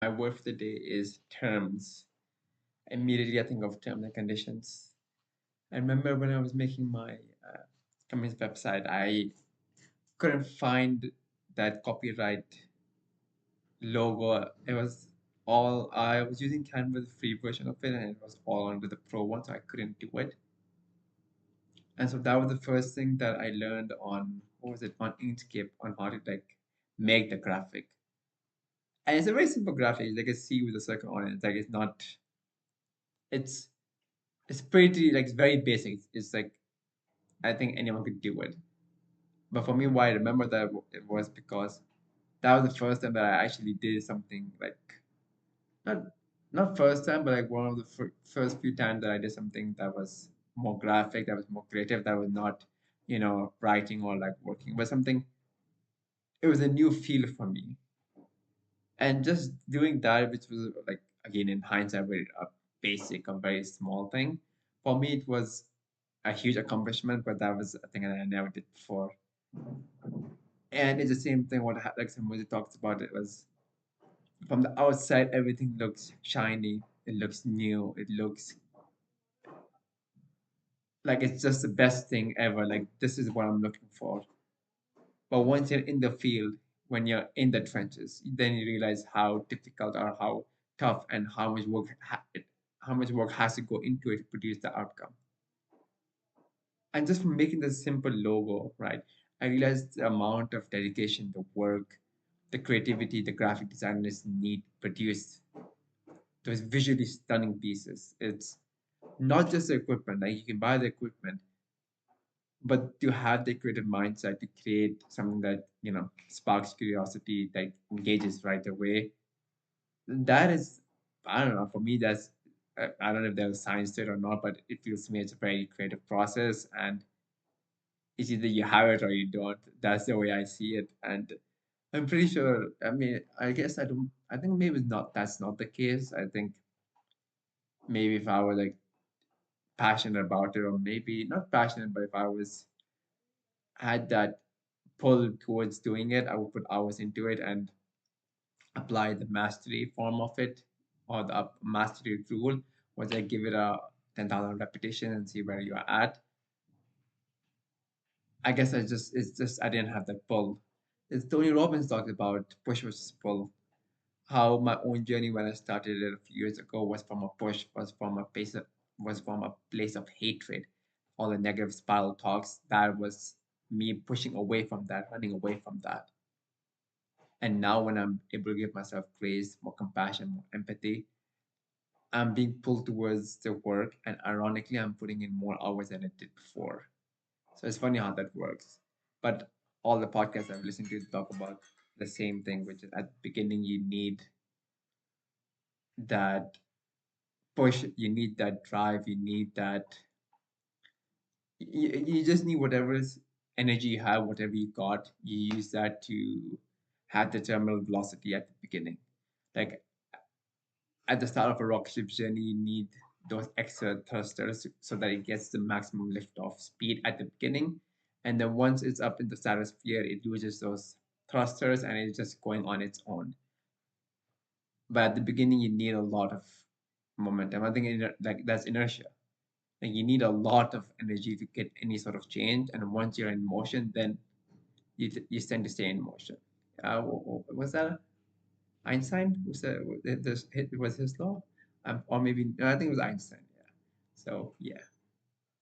My word for the day is terms. Immediately, I think of terms and conditions. I remember when I was making my company's website, I couldn't find that copyright logo. It was all I was using Canva, the free version of it, and it was all under the pro one, so I couldn't do it. And so that was the first thing that I learned on what was it on Inkscape on how to like make the graphic. And it's a very simple graphic, it's like a C with a circle on it. It's like it's not. It's it's pretty like it's very basic. It's like I think anyone could do it. But for me, why I remember that it was because that was the first time that I actually did something like not not first time, but like one of the first few times that I did something that was more graphic, that was more creative, that was not writing or like working, but something. It was a new field for me, and just doing that, which was like again in hindsight, very basic, a very small thing. For me, it was a huge accomplishment, but that was a thing that I never did before. And it's the same thing what like somebody talks about. It was from the outside, everything looks shiny, it looks new, it looks like it's just the best thing ever. Like this is what I'm looking for. But once you're in the field, when you're in the trenches, then you realize how difficult or how tough and how much work has to go into it to produce the outcome. And just from making the simple logo, right? I realized the amount of dedication, the work, the creativity the graphic designers need to produce those visually stunning pieces. It's not just the equipment, like you can buy the equipment, but to have the creative mindset to create something that sparks curiosity, that engages right away, that is, I don't know, for me that's I don't know if there's science to it or not, but it feels to me it's a very creative process, and it's either you have it or you don't. That's the way I see it. And I'm pretty sure, I mean, I guess I think maybe not that's not the case. I think maybe if I were like passionate about it, or maybe not passionate, but if I was had that pull towards doing it, I would put hours into it and apply the mastery form of it, or the mastery rule, once I give it a 10,000 repetition and see where you are at. I guess it's just I didn't have that pull. As Tony Robbins talked about push versus pull, how my own journey when I started it a few years ago was from a push, was from a place of hatred, all the negative spiral talks. That was me pushing away from that, running away from that. And now when I'm able to give myself grace, more compassion, more empathy, I'm being pulled towards the work, and ironically, I'm putting in more hours than I did before. So it's funny how that works. But all the podcasts I've listened to talk about the same thing, which is at the beginning you need that push, you need that drive, you need that you just need whatever energy you have, whatever you got, you use that to have the terminal velocity at the beginning. Like at the start of a rocket ship journey, you need those extra thrusters so that it gets the maximum lift-off speed at the beginning. And then once it's up in the stratosphere, it loses those thrusters and it's just going on its own. But at the beginning, you need a lot of momentum. I think like that's inertia. Like you need a lot of energy to get any sort of change. And once you're in motion, then you tend to stay in motion. Was that Einstein? Was that it was his law? Or maybe no, I think it was Einstein. Yeah. So yeah.